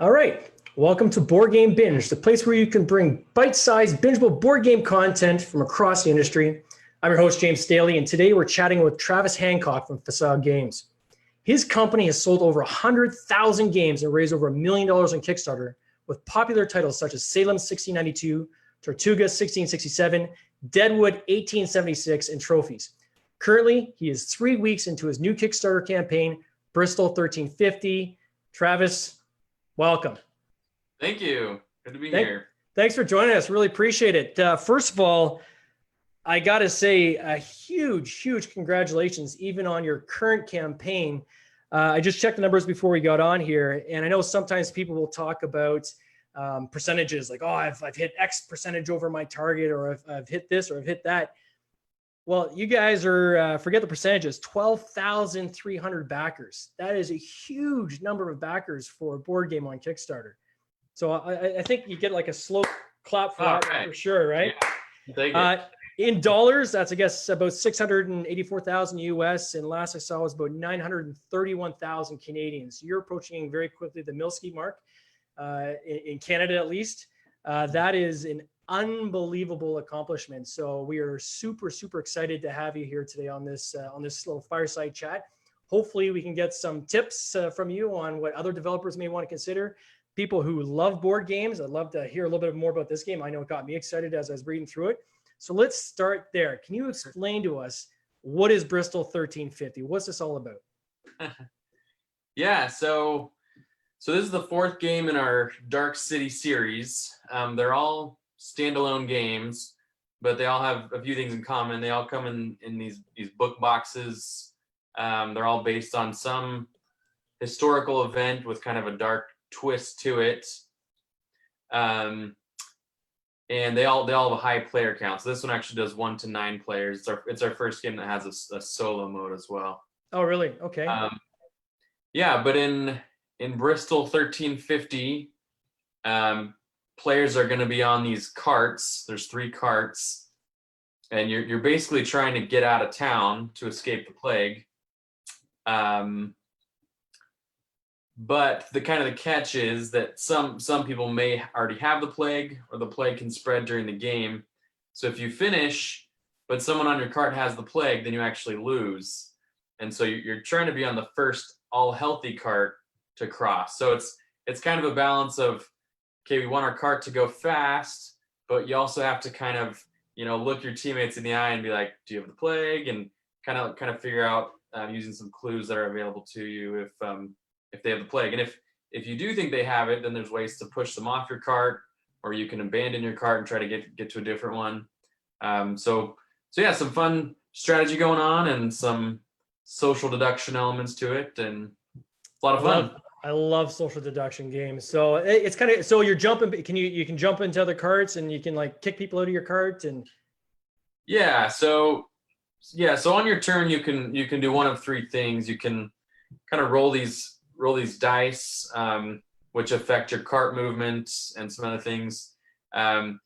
All right. Welcome to Board Game Binge, the place where you can bring bite-sized, bingeable board game content from across the industry. I'm your host, James Staley, and today we're chatting with Travis Hancock from Facade Games. His company has sold over 100,000 games and raised over $1 million on Kickstarter with popular titles such as Salem 1692, Tortuga 1667, Deadwood 1876, and trophies. Currently, he is 3 weeks into his new Kickstarter campaign, Bristol 1350. Travis, welcome. Thank you. Good to be here. Thanks for joining us. Really appreciate it. First of all, I got to say a huge congratulations, even on your current campaign. I just checked the numbers before we got on here, and I know sometimes people will talk about percentages like, oh, I've hit X percentage over my target, or I've hit this, or I've hit that. Well, you guys are, forget the percentages, 12,300 backers. That is a huge number of backers for a board game on Kickstarter. So I think you get like a slow clap for that, right. For sure, right? Yeah. In dollars, that's, I guess, about 684,000 US, and last I saw was about 931,000 Canadians. You're approaching very quickly the Milski mark, in Canada at least. That is an unbelievable accomplishment. So we are super excited to have you here today on this little fireside chat. Hopefully we can get some tips from you on what other developers may want to consider. People who love board games, I'd love to hear a little bit more about this game. I know it got me excited as I was reading through it. So let's start there. Can you explain to us, what is Bristol 1350? What's this all about? Yeah, so this is the fourth game in our Dark City series. They're all standalone games, but they all have a few things in common. They all come in these book boxes. They're all based on some historical event with kind of a dark twist to it. And they all have a high player count. So this one actually does 1 to 9 players. It's our first game that has a solo mode as well. Oh, really? Okay. Yeah, but in Bristol 1350, players are going to be on these carts. There's 3 carts, and you're basically trying to get out of town to escape the plague. But the catch is that some people may already have the plague, or the plague can spread during the game. So if you finish, but someone on your cart has the plague, then you actually lose. And so you're trying to be on the first all healthy cart to cross. So it's kind of a balance of, okay, we want our cart to go fast, but you also have to kind of, look your teammates in the eye and be like, do you have the plague? And kind of figure out using some clues that are available to you if they have the plague. And if you do think they have it, then there's ways to push them off your cart, or you can abandon your cart and try to get to a different one. So yeah, some fun strategy going on and some social deduction elements to it, and a lot of fun. I love social deduction games. So it's kind of, so you're jumping, you can jump into other carts and you can like kick people out of your cart. And so on your turn you can do one of 3 things. You can kind of roll these dice, which affect your cart movement and some other things. You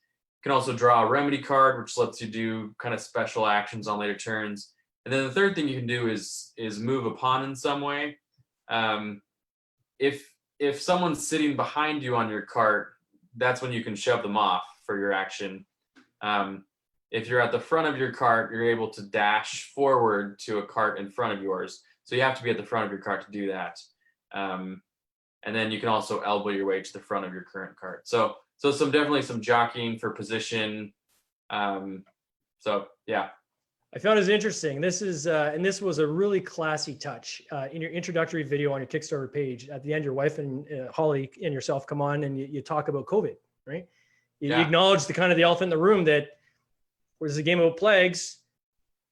can also draw a remedy card, which lets you do kind of special actions on later turns. And then the third thing you can do is move a pawn in some way. If someone's sitting behind you on your cart, that's when you can shove them off for your action. If you're at the front of your cart, you're able to dash forward to a cart in front of yours. So you have to be at the front of your cart to do that. And then you can also elbow your way to the front of your current cart. So definitely some jockeying for position. So yeah. I found it interesting. This is, and this was a really classy touch in your introductory video on your Kickstarter page. At the end, your wife and Holly and yourself come on and you talk about COVID, right? You acknowledge the kind of the elephant in the room that there's a game about plagues.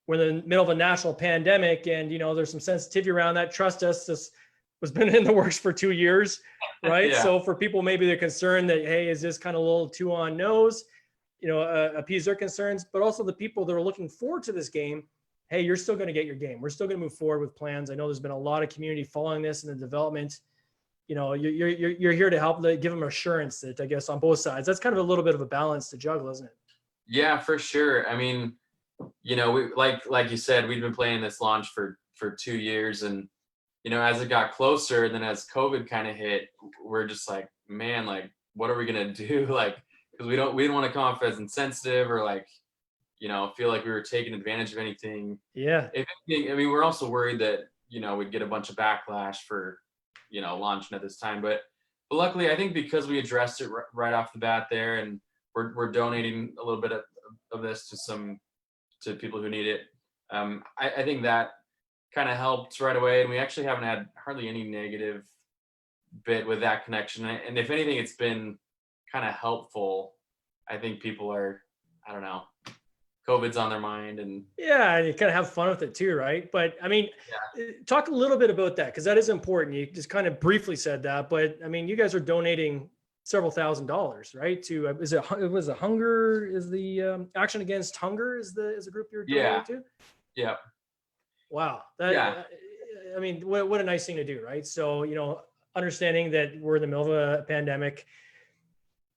We're in the middle of a national pandemic, and there's some sensitivity around that. Trust us, this was been in the works for 2 years, right? Yeah. So for people, maybe they're concerned that, hey, is this kind of a little too on nose? Appease their concerns, but also the people that are looking forward to this game. Hey, you're still going to get your game. We're still going to move forward with plans. I know there's been a lot of community following this and the development. You're here to help give them assurance that, I guess, on both sides. That's kind of a little bit of a balance to juggle, isn't it? Yeah, for sure. I mean, we like you said, we've been playing this launch for 2 years, and as it got closer, and then as COVID kind of hit, we're just like, man, like, what are we gonna do? Like, because we didn't want to come off as insensitive or like, feel like we were taking advantage of anything. Yeah. If anything, I mean, we're also worried that, we'd get a bunch of backlash for, launching at this time. But luckily, I think because we addressed it right off the bat there, and we're donating a little bit of this to people who need it. I think that kind of helped right away, and we actually haven't had hardly any negative bit with that connection. And if anything, it's been kind of helpful. I think people are, I don't know, COVID's on their mind, and Yeah, and you kind of have fun with it too, right? But I mean, talk a little bit about that, because that is important. You just kind of briefly said that, but I mean, you guys are donating several $1,000s, right? To it was a hunger is the Action Against Hunger is the group you're donating to? Yeah. Wow. Yeah. I mean, what a nice thing to do, right? So, understanding that we're in the middle of a pandemic,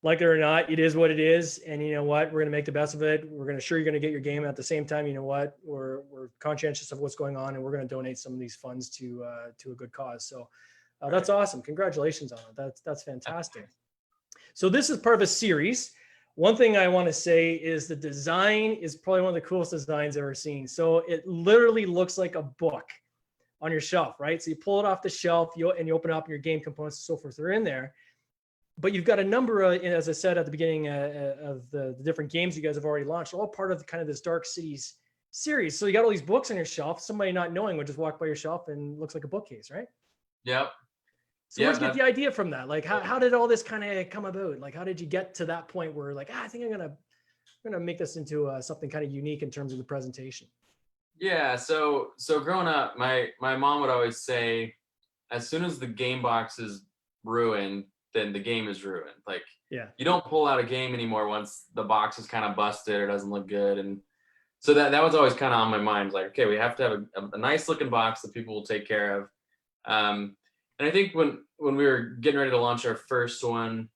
like it or not, it is what it is. And you know what? We're going to make the best of it. We're going to you're going to get your game at the same time. You know what? We're conscientious of what's going on, and we're going to donate some of these funds to a good cause. So that's awesome. Congratulations on it. That's fantastic. So this is part of a series. One thing I want to say is the design is probably one of the coolest designs I've ever seen. So it literally looks like a book on your shelf, right? So you pull it off the shelf, and you open it up, and your game components and so forth are in there. But you've got a number of, as I said at the beginning of the different games you guys have already launched, all part of kind of this Dark Cities series. So you got all these books on your shelf. Somebody not knowing would just walk by your shelf and it looks like a bookcase, right? Yep. So where'd you get the idea from that? Like, how did all this kind of come about? Like, how did you get to that point where like, I think I'm gonna make this into something kind of unique in terms of the presentation? Yeah. So growing up, my mom would always say, as soon as the game box is ruined, then the game is ruined. Like, you don't pull out a game anymore once the box is kind of busted or doesn't look good. And so that was always kind of on my mind. Like, okay, we have to have a nice looking box that people will take care of. And I think when we were getting ready to launch our first one,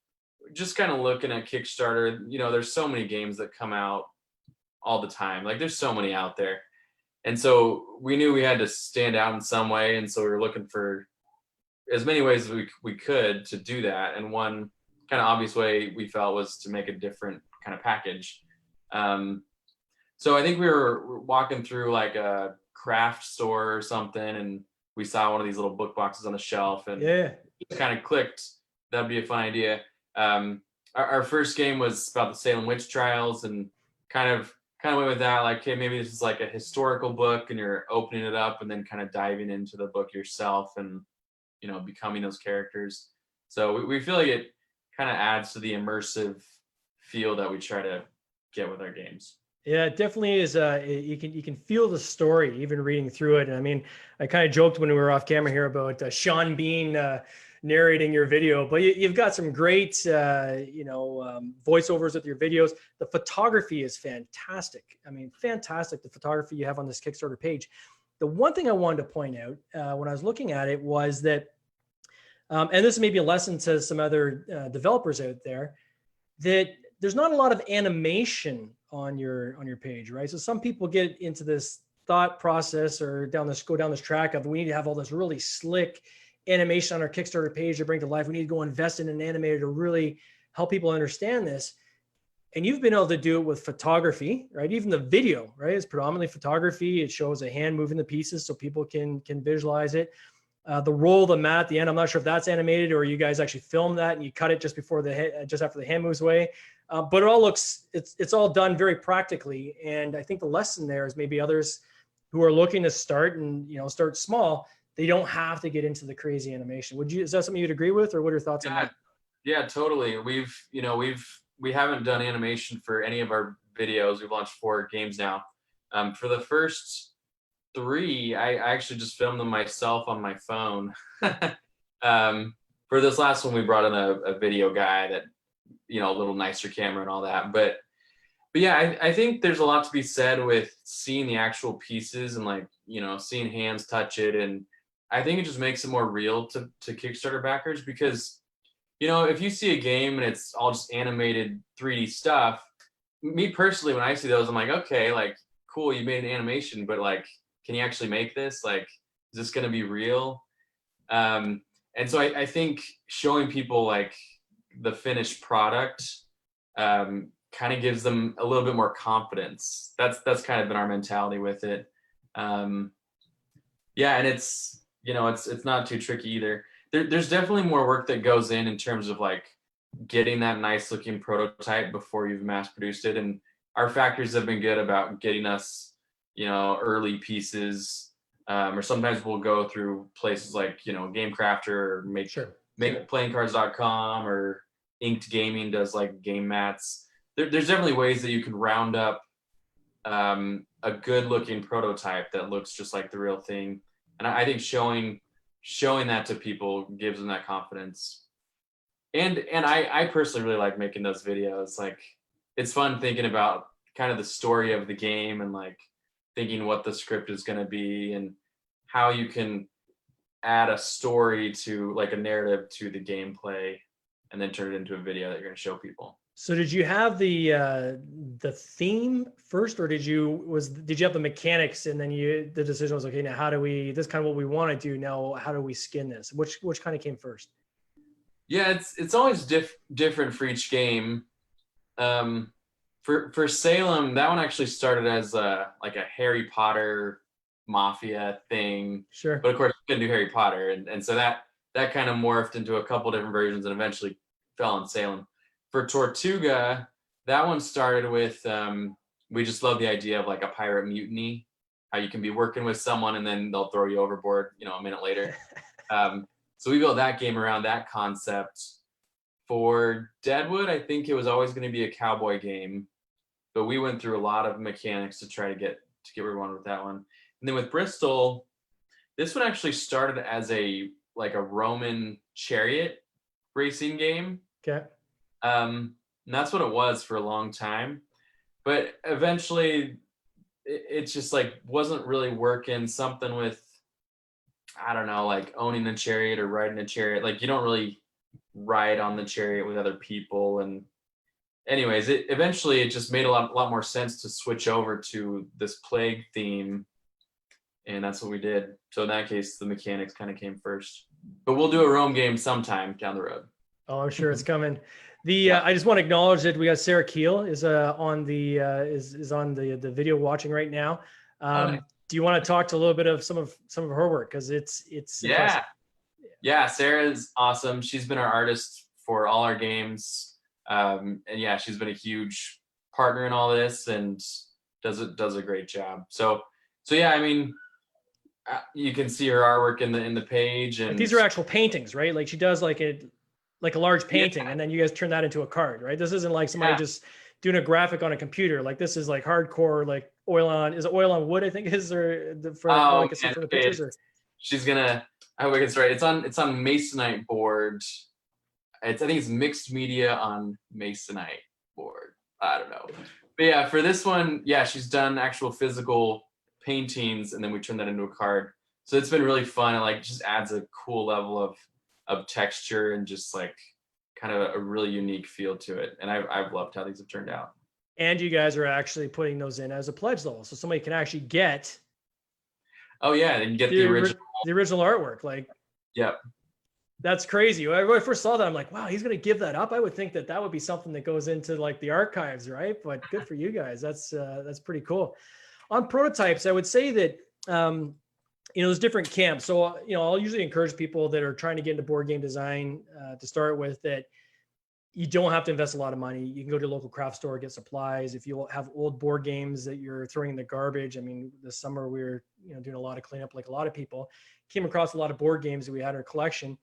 just kind of looking at Kickstarter, there's so many games that come out all the time. Like, there's so many out there. And so we knew we had to stand out in some way. And so we were looking for as many ways as we could to do that. And one kind of obvious way we felt was to make a different kind of package. So I think we were walking through like a craft store or something, and we saw one of these little book boxes on the shelf, and it kind of clicked. That'd be a fun idea. Our first game was about the Salem witch trials, and kind of went with that. Like, okay, maybe this is like a historical book, and you're opening it up and then kind of diving into the book yourself, and becoming those characters. So we feel like it kind of adds to the immersive feel that we try to get with our games. Yeah, it definitely is. You can feel the story even reading through it. And I mean, I kind of joked when we were off camera here about Sean Bean narrating your video, but you've got some great voiceovers with your videos. The photography is fantastic. I mean, fantastic, the photography you have on this Kickstarter page. The one thing I wanted to point out when I was looking at it was that, and this may be a lesson to some other developers out there, that there's not a lot of animation on your page, right? So some people get into this thought process or go down this track of, we need to have all this really slick animation on our Kickstarter page to bring to life. We need to go invest in an animator to really help people understand this. And you've been able to do it with photography, right? Even the video, right? It's predominantly photography. It shows a hand moving the pieces so people can visualize it. The roll of the mat at the end, I'm not sure if that's animated or you guys actually filmed that and you cut it just after the hand moves away. But it all looks, it's all done very practically. And I think the lesson there is maybe others who are looking to start and, start small, they don't have to get into the crazy animation. Is that something you'd agree with, or what are your thoughts on that? Yeah, totally. We haven't done animation for any of our videos. We've launched 4 games now. For the first 3, I actually just filmed them myself on my phone. For this last one, we brought in a video guy that, a little nicer camera and all that. But yeah, I think there's a lot to be said with seeing the actual pieces and like, seeing hands touch it. And I think it just makes it more real to Kickstarter backers, because if you see a game and it's all just animated 3D stuff, me personally, when I see those, I'm like, okay, like, cool, you made an animation, but like, can you actually make this? Like, is this going to be real? And so I think showing people like the finished product kind of gives them a little bit more confidence. That's kind of been our mentality with it. Yeah, and it's, you know, it's not too tricky either. There's definitely more work that goes in terms of like getting that nice looking prototype before you've mass produced it. And our factories have been good about getting us, you know, early pieces. Or sometimes we'll go through places like, you know, GameCrafter or make playingcards.com, or Inked Gaming does like game mats. There's definitely ways that you can round up a good looking prototype that looks just like the real thing. And I think showing that to people gives them that confidence. And I personally really like making those videos. Like, it's fun thinking about kind of the story of the game and like thinking what the script is going to be and how you can add a story to like a narrative to the gameplay and then turn it into a video that you're going to show people. So did you have the theme first, or did you have the mechanics and then the decision was, okay, now how do we, this is kind of what we want to do, now how do we skin this? Which kind of came first? Yeah, it's always different for each game. For Salem, that one actually started as like a Harry Potter mafia thing. Sure. But of course, we couldn't do Harry Potter, and so that kind of morphed into a couple different versions and eventually fell in Salem. For Tortuga, that one started with we just love the idea of like a pirate mutiny, how you can be working with someone and then they'll throw you overboard, you know, a minute later. So we built that game around that concept. For Deadwood, I think it was always going to be a cowboy game, but we went through a lot of mechanics to try to get where we wanted with that one. And then with Bristol, this one actually started as a Roman chariot racing game. Okay. And that's what it was for a long time. But eventually it just like wasn't really working. Something with, I don't know, like owning a chariot or riding a chariot. Like, you don't really ride on the chariot with other people. And anyways, eventually it just made a lot more sense to switch over to this plague theme. And that's what we did. So in that case, the mechanics kind of came first. But we'll do a Rome game sometime down the road. Oh, I'm sure it's coming. I just want to acknowledge that we got Sarah Keel is on the the video watching right now. Do you want to talk to a little bit of some of her work, because it's impressive. Yeah, Sarah's awesome. She's been our artist for all our games, and yeah, she's been a huge partner in all this and does a great job. So yeah, I mean, you can see her artwork in the page, and like, these are actual paintings, right? Like, she does like a large painting, and then you guys turn that into a card, right? This isn't like somebody just doing a graphic on a computer. Like, this is like hardcore, like oil on wood, I think is, or for what I can see from the pictures. Or she's gonna, I hope I get this right. It's on Masonite board. I think it's mixed media on Masonite board. I don't know. But yeah, for this one, yeah, she's done actual physical paintings, and then we turn that into a card. So it's been really fun. It like just adds a cool level of texture and just like kind of a really unique feel to it. And I've loved how these have turned out. And you guys are actually putting those in as a pledge level, so somebody can actually get. Oh yeah, and get the original artwork. Like, yep. That's crazy. When I first saw that, I'm like, wow, he's going to give that up. I would think that would be something that goes into like the archives, right? But good for you guys. That's pretty cool. On prototypes, I would say that, there's different camps. So, I'll usually encourage people that are trying to get into board game design to start with, that you don't have to invest a lot of money. You can go to a local craft store, get supplies. If you have old board games that you're throwing in the garbage, I mean, this summer we were, doing a lot of cleanup, like a lot of people. Came across a lot of board games that we had in our collection.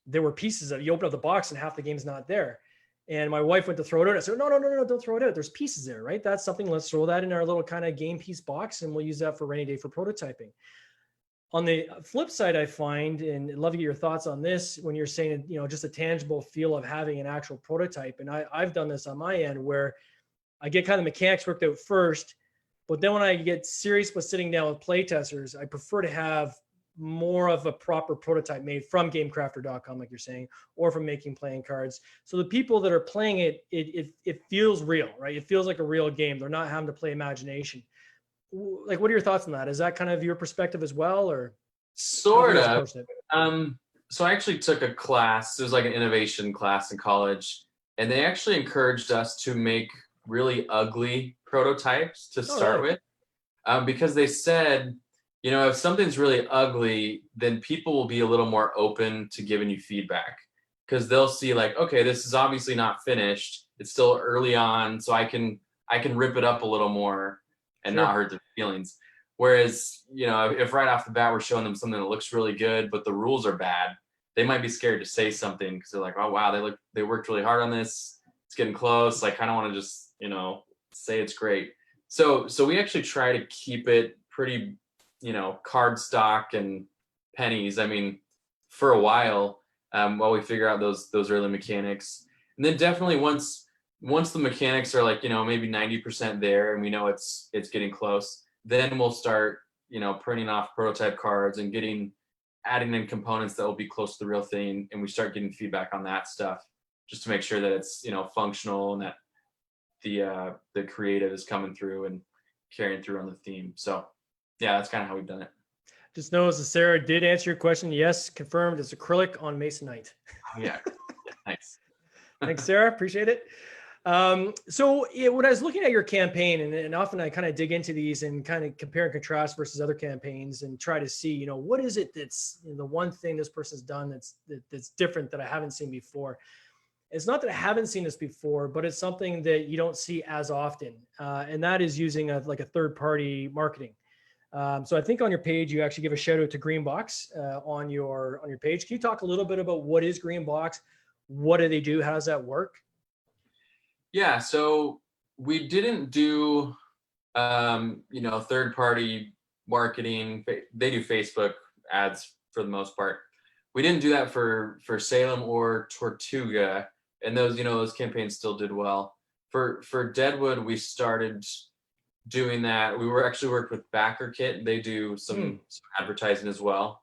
There were pieces of, you open up the box and half the game's not there. And my wife went to throw it out. I said, no, don't throw it out. There's pieces there, right? That's something, let's throw that in our little kind of game piece box, and we'll use that for rainy day for prototyping. On the flip side, I find, and I'd love to get your thoughts on this, when you're saying, just a tangible feel of having an actual prototype. And I've done this on my end, where I get kind of mechanics worked out first, but then when I get serious with sitting down with play testers, I prefer to have more of a proper prototype made from gamecrafter.com, like you're saying, or from making playing cards. So the people that are playing it feels real, right? It feels like a real game. They're not having to play imagination. Like, what are your thoughts on that? Is that kind of your perspective as well, or sort of? So I actually took a class. It was like an innovation class in college, and they actually encouraged us to make really ugly prototypes to Oh, start really? with, because they said, if something's really ugly, then people will be a little more open to giving you feedback because they'll see like, okay, this is obviously not finished. It's still early on, so I can rip it up a little more and not Sure. hurt their feelings. Whereas, if right off the bat we're showing them something that looks really good, but the rules are bad, they might be scared to say something because they're like, oh wow, they worked really hard on this. It's getting close. I kind of want to just, say it's great. So we actually try to keep it pretty, card stock and pennies. I mean, for a while we figure out those early mechanics, and then definitely once the mechanics are like, maybe 90% there, and we know it's getting close, then we'll start, printing off prototype cards and adding in components that will be close to the real thing, and we start getting feedback on that stuff just to make sure that it's, functional and that the creative is coming through and carrying through on the theme. So yeah, that's kind of how we've done it. Just knows that Sarah did answer your question. Yes, confirmed. It's acrylic on Masonite. Oh, yeah. Nice. Thanks, Sarah. Appreciate it. So when I was looking at your campaign, and often I kind of dig into these and kind of compare and contrast versus other campaigns and try to see, what is it that's the one thing this person's done that's different that I haven't seen before. It's not that I haven't seen this before, but it's something that you don't see as often, and that is using a third-party marketing. So I think on your page you actually give a shout out to Greenbox on your page. Can you talk a little bit about what is Greenbox? What do they do? How does that work? Yeah, so we didn't do third party marketing. They do Facebook ads for the most part. We didn't do that for Salem or Tortuga, and those campaigns still did well. For Deadwood, we started doing that. We were actually worked with BackerKit. They do some advertising as well,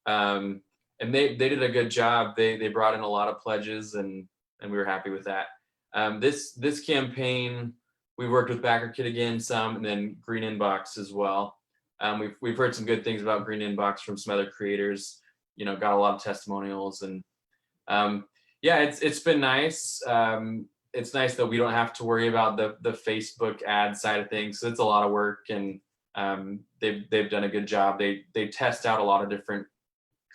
and they did a good job. They brought in a lot of pledges, and we were happy with that. This campaign, we worked with BackerKit again some, and then Green Inbox as well. We've heard some good things about Green Inbox from some other creators. Got a lot of testimonials, and yeah, it's been nice. It's nice that we don't have to worry about the Facebook ad side of things. So it's a lot of work, and they've done a good job. They test out a lot of different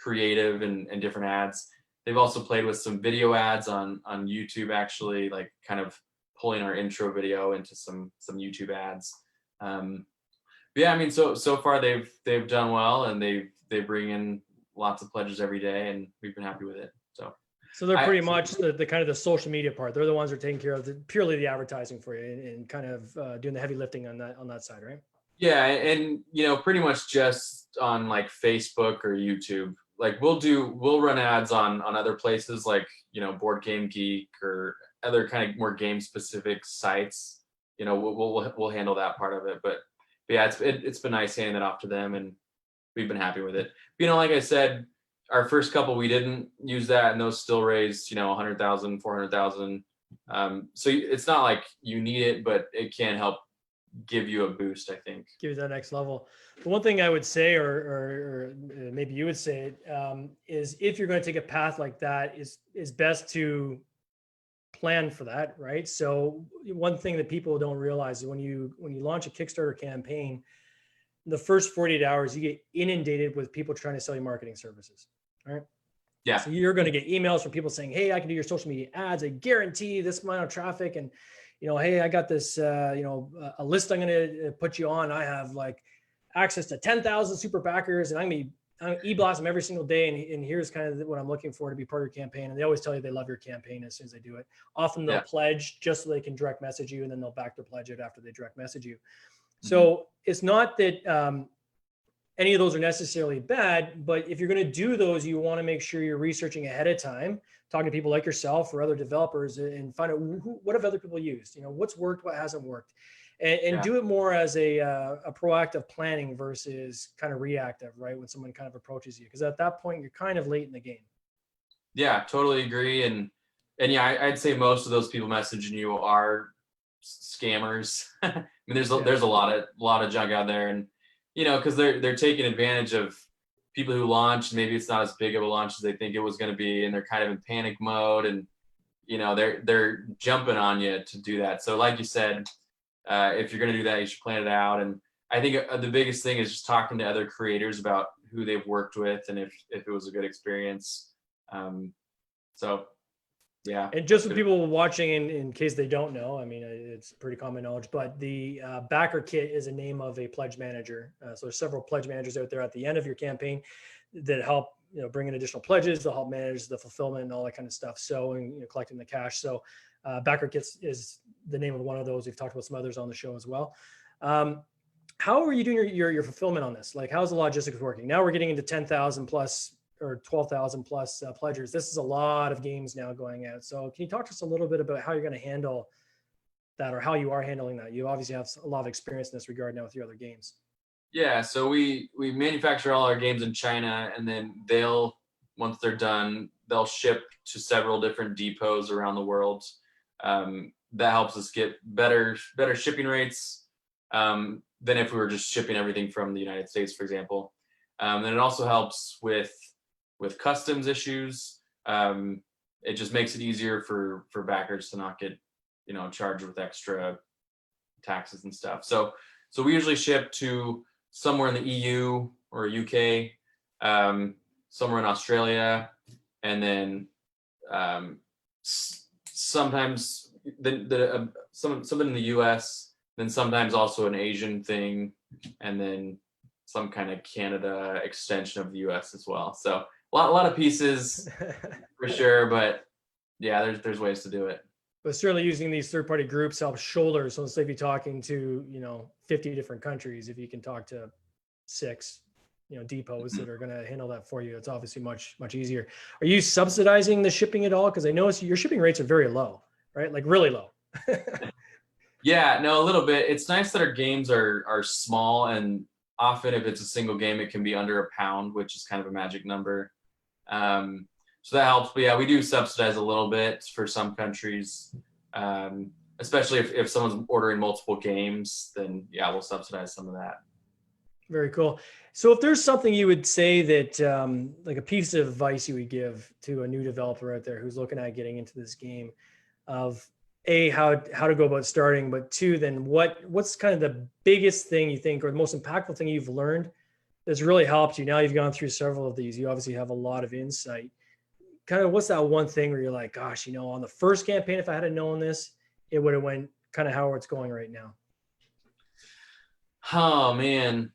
creative and different ads. They've also played with some video ads on YouTube, actually, like kind of pulling our intro video into some YouTube ads. Yeah, I mean, so far they've done well, and they bring in lots of pledges every day, and we've been happy with it. So they're pretty much the kind of the social media part. They're the ones who are taking care of purely the advertising for you and kind of doing the heavy lifting on that side, right? Yeah, and pretty much just on like Facebook or YouTube. Like we'll run ads on other places like Board Game Geek or other kind of more game specific sites. We'll handle that part of it. But yeah, it's been nice handing it off to them, and we've been happy with it. Like I said, our first couple we didn't use that, and those still raised 100,000, 400,000. So it's not like you need it, but it can help give you a boost, I think. Give you that next level. The one thing I would say, or maybe you would say it, is if you're going to take a path like that, is best to plan for that, right? So one thing that people don't realize is when you launch a Kickstarter campaign, the first 48 hours you get inundated with people trying to sell you marketing services, right? Yeah. So you're going to get emails from people saying, hey, I can do your social media ads. I guarantee this amount of traffic. And, hey, I got this, a list I'm going to put you on. I have like access to 10,000 super backers, and I'm going to e-blast them every single day. And here's kind of what I'm looking for to be part of your campaign. And they always tell you they love your campaign as soon as they do it. Often they'll pledge just so they can direct message you, and then they'll back their pledge it after they direct message you. So it's not that any of those are necessarily bad, but if you're going to do those, you want to make sure you're researching ahead of time, talking to people like yourself or other developers, and find out what have other people used, what's worked, what hasn't worked, and do it more as a proactive planning versus kind of reactive, right? When someone kind of approaches you, because at that point you're kind of late in the game. Yeah, totally agree. And yeah, I'd say most of those people messaging you are scammers. I mean, there's a lot of junk out there, and because they're taking advantage of people who launch, maybe it's not as big of a launch as they think it was going to be, and they're kind of in panic mode, and they're jumping on you to do that. So like you said, if you're going to do that, you should plan it out. And I think the biggest thing is just talking to other creators about who they've worked with and if it was a good experience. So yeah. And just for people watching, in case they don't know, I mean, it's pretty common knowledge, but the backer kit is a name of a pledge manager. So there's several pledge managers out there at the end of your campaign that help, bring in additional pledges. They'll help manage the fulfillment and all that kind of stuff. So, and collecting the cash. So backer kits is the name of one of those. We've talked about some others on the show as well. How are you doing your fulfillment on this? Like, how's the logistics working? Now we're getting into 10,000 plus or 12,000 plus pledgers. This is a lot of games now going out. So can you talk to us a little bit about how you're going to handle that, or how you are handling that? You obviously have a lot of experience in this regard now with your other games. Yeah, so we manufacture all our games in China, and then once they're done, they'll ship to several different depots around the world. That helps us get better shipping rates than if we were just shipping everything from the United States, for example. And it also helps with customs issues. It just makes it easier for backers to not get charged with extra taxes and stuff. So we usually ship to somewhere in the EU or UK, somewhere in Australia, and then sometimes something in the US, then sometimes also an Asian thing, and then some kind of Canada extension of the US as well. So a lot of pieces for sure, but yeah, there's ways to do it. But certainly using these third-party groups helps shoulder. So instead of you talking to 50 different countries, if you can talk to 6 depots that are going to handle that for you, it's obviously much easier. Are you subsidizing the shipping at all? Because I notice your shipping rates are very low, right? Like really low. Yeah, no, a little bit. It's nice that our games are small, and often if it's a single game, it can be under £1, which is kind of a magic number. So that helps. But yeah, we do subsidize a little bit for some countries, especially if someone's ordering multiple games, then yeah, we'll subsidize some of that. Very cool. So if there's something you would say that, like a piece of advice you would give to a new developer out there who's looking at getting into this game, of A, how to go about starting, but 2, then what's kind of the biggest thing you think, or the most impactful thing you've learned that's really helped you? Now you've gone through several of these. You obviously have a lot of insight. Kind of what's that one thing where you're like, gosh, on the first campaign, if I had known this, it would have went kind of how it's going right now? Oh man.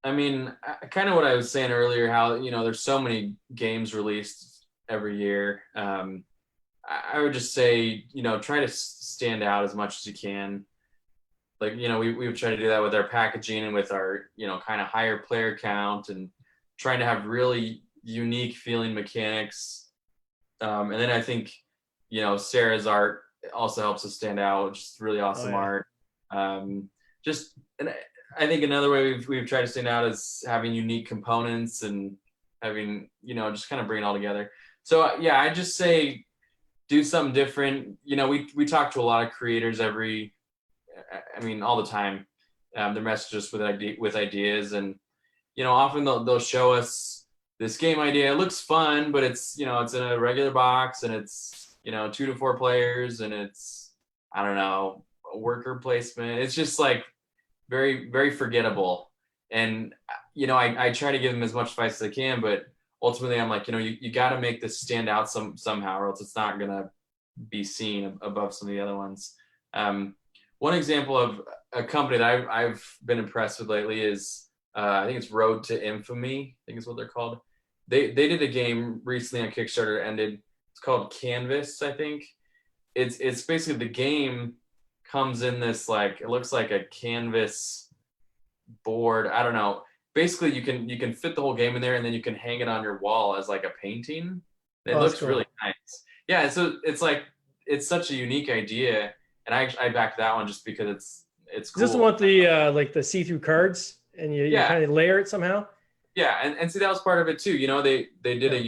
I mean, kind of what I was saying earlier, how, there's so many games released every year. I would just say, try to stand out as much as you can. Like, we would try to do that with our packaging and with our, kind of higher player count, and trying to have really unique feeling mechanics. And then I think, Sarah's art also helps us stand out, which is really awesome art. And I think another way we've tried to stand out is having unique components and having, just kind of bring it all together. So yeah, I just say do something different. We talk to a lot of creators all the time. They message us with ideas, and often they'll show us this game idea. It looks fun, but it's it's in a regular box, and it's 2 to 4 players, and it's I don't know, a worker placement. It's just like very, very forgettable. And I try to give them as much advice as I can, but ultimately I'm like, you got to make this stand out somehow, or else it's not gonna be seen above some of the other ones. One example of a company that I've been impressed with lately is I think it's Road to Infamy, I think is what they're called. They did a game recently on Kickstarter, ended. It's called Canvas, I think. It's basically, the game comes in this, like, it looks like a canvas board. I don't know. Basically, you can fit the whole game in there, and then you can hang it on your wall as like a painting. It looks cool. Really nice. Yeah, so it's like, it's such a unique idea, and I backed that one just because it's cool. Is this the one with the like the see-through cards, and you kind of layer it somehow? Yeah, and see, that was part of it too. They did a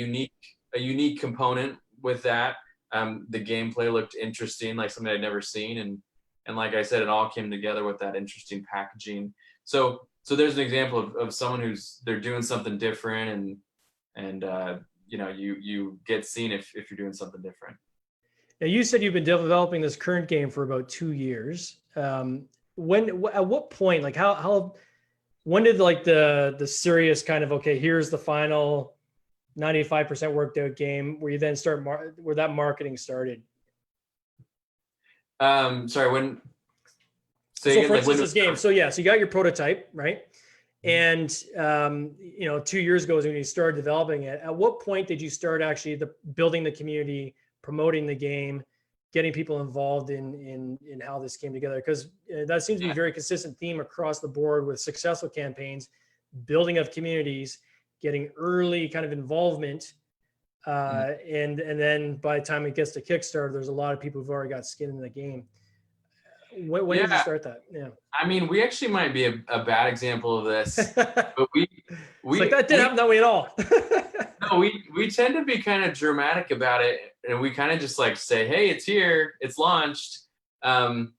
unique component with that. The gameplay looked interesting, like something I'd never seen, and like I said, it all came together with that interesting packaging. So so there's an example of someone they're doing something different, and you get seen if you're doing something different. Now, you said you've been developing this current game for about 2 years. At what point, like when did like the serious kind of, okay, here's the final 95% worked out game, where you then start where that marketing started? Sorry, when? So again, for instance, this game. So yeah, so you got your prototype, right? And 2 years ago is when you started developing it. At what point did you start actually building the community, promoting the game, getting people involved in how this came together? Because that seems to be a very consistent theme across the board with successful campaigns, building of communities, getting early kind of involvement, and then by the time it gets to Kickstarter, there's a lot of people who've already got skin in the game. When did you start that? Yeah. I mean, we actually might be a bad example of this, but we like that didn't happen that way at all. No, we tend to be kind of dramatic about it, and we kind of just like say, hey, it's here, it's launched. And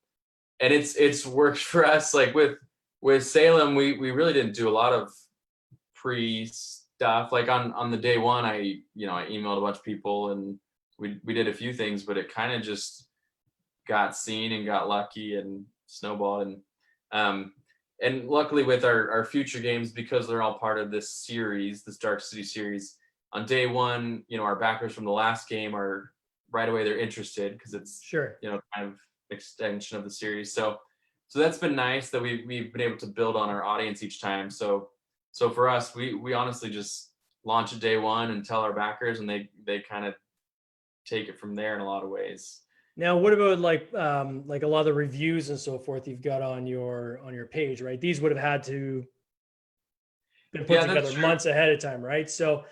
it's worked for us. Like with Salem, we really didn't do a lot of pre stuff. Like on the day one, I emailed a bunch of people, and we did a few things, but it kind of just got seen and got lucky and snowballed. And luckily with our future games, because they're all part of this series, this Dark City series, on day one, our backers from the last game are right away, they're interested because it's sure, kind of extension of the series. So that's been nice that we've been able to build on our audience each time. So for us, we honestly just launch at day one and tell our backers, and they kind of take it from there in a lot of ways. Now, what about like a lot of the reviews and so forth you've got on your page, right? These would have had to been put together months ahead of time, right? So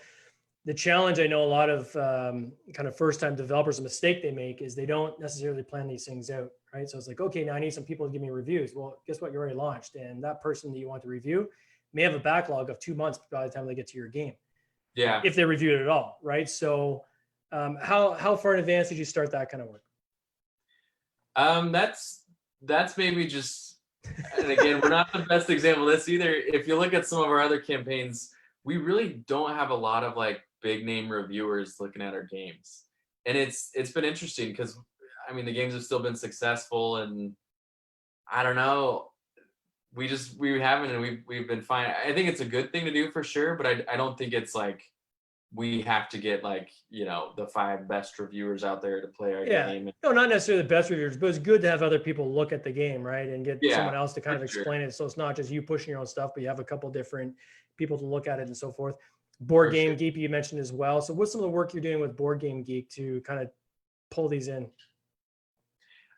the challenge, I know a lot of kind of first-time developers, a mistake they make is they don't necessarily plan these things out, right? So it's like, okay, now I need some people to give me reviews. Well, guess what? You already launched, and that person that you want to review may have a backlog of 2 months by the time they get to your game. Yeah. If they review it at all, right? So how far in advance did you start that kind of work? That's maybe just, and again, we're not the best example of this either. If you look at some of our other campaigns, we really don't have a lot of like big name reviewers looking at our games. And it's been interesting because I mean, the games have still been successful, and I don't know, we haven't, and we've been fine. I think it's a good thing to do for sure, but I don't think it's like we have to get like, the 5 best reviewers out there to play our game. No, not necessarily the best reviewers, but it's good to have other people look at the game, right? And get someone else to kind of explain it. So it's not just you pushing your own stuff, but you have a couple different people to look at it and so forth. Board Game Geek, you mentioned as well. So what's some of the work you're doing with Board Game Geek to kind of pull these in?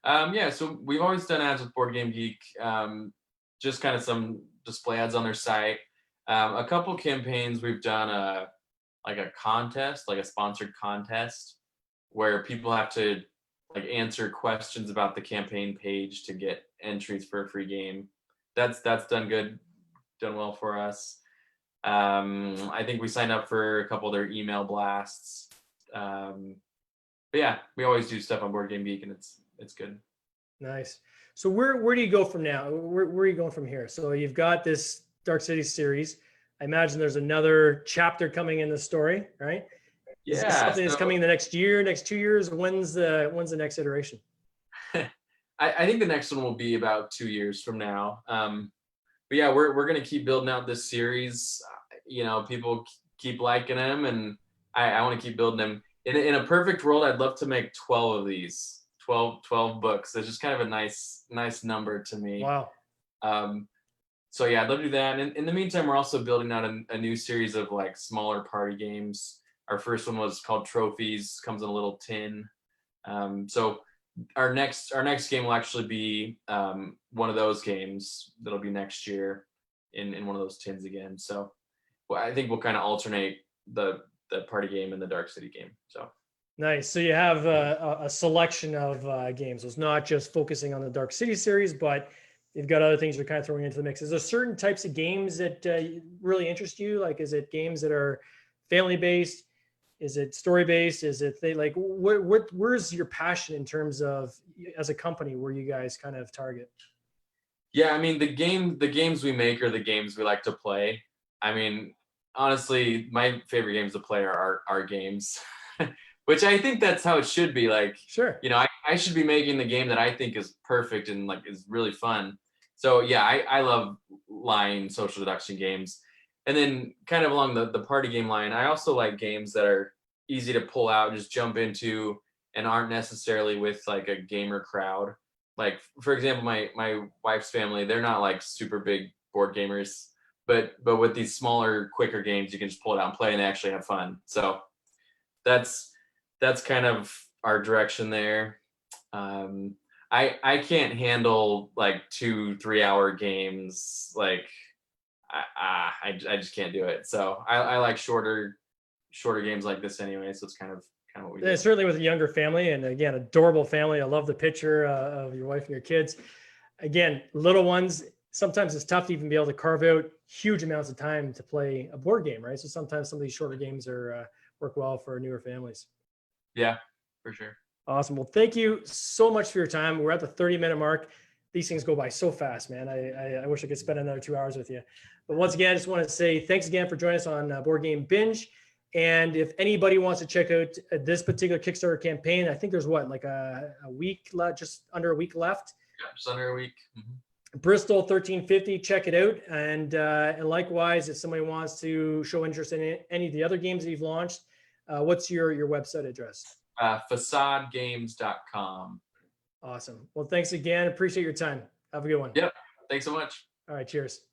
So we've always done ads with Board Game Geek, just kind of some display ads on their site. A couple campaigns we've done a contest, like a sponsored contest, where people have to like answer questions about the campaign page to get entries for a free game. That's done well for us. I think we signed up for a couple of their email blasts. But yeah, we always do stuff on Board Game Geek, and it's good. Nice. So where do you go from now? Where are you going from here? So you've got this Dark City series. I imagine there's another chapter coming in the story, right? Is this something that's coming in the next year, next 2 years? When's the next iteration? I think the next one will be about 2 years from now. But yeah, we're gonna keep building out this series. People keep liking them, and I want to keep building them. In a perfect world, I'd love to make 12 of these, 12 books. It's just kind of a nice number to me. Wow. So yeah, I'd love to do that. And in the meantime, we're also building out a new series of like smaller party games. Our first one was called Trophies, comes in a little tin. So our next game will actually be one of those games that'll be next year in one of those tins again. So I think we'll kind of alternate the party game and the Dark City game. So nice. So you have a selection of games. It's not just focusing on the Dark City series, but you've got other things you're kind of throwing into the mix. Is there certain types of games that really interest you? Like, is it games that are family-based? Is it story-based? Is it where's your passion in terms of, as a company, where you guys kind of target? Yeah, I mean the games we make are the games we like to play. I mean, honestly, my favorite games to play are our games, which I think that's how it should be. Like, Sure. I should be making the game that I think is perfect and like is really fun. So yeah, I love line social deduction games. And then kind of along the party game line, I also like games that are easy to pull out, just jump into, and aren't necessarily with like a gamer crowd. Like for example, my wife's family, they're not like super big board gamers, but with these smaller, quicker games, you can just pull it out and play, and they actually have fun. So that's that's kind of our direction there. Um, I can't handle like 2 3 hour games. Like I just can't do it. So I like shorter games like this anyway. So it's kind of what we Yeah, do. certainly with a younger family, and again, adorable family. I love the picture of your wife and your kids. Again, little ones. Sometimes it's tough to even be able to carve out huge amounts of time to play a board game, right? So sometimes some of these shorter games are work well for newer families. Yeah, for sure. Awesome. Well, thank you so much for your time. We're at the 30-minute mark. These things go by so fast, man. I wish I could spend another 2 hours with you. But once again, I just want to say thanks again for joining us on Board Game Binge. And if anybody wants to check out this particular Kickstarter campaign, I think there's what, like a week left, just under a week left. Yeah, just under a week. Mm-hmm. Bristol 1350, check it out. And likewise, if somebody wants to show interest in any of the other games that you've launched, what's your website address? Facadegames.com. Awesome. Well, thanks again. Appreciate your time. Have a good one. Yep. Thanks so much. All right. Cheers.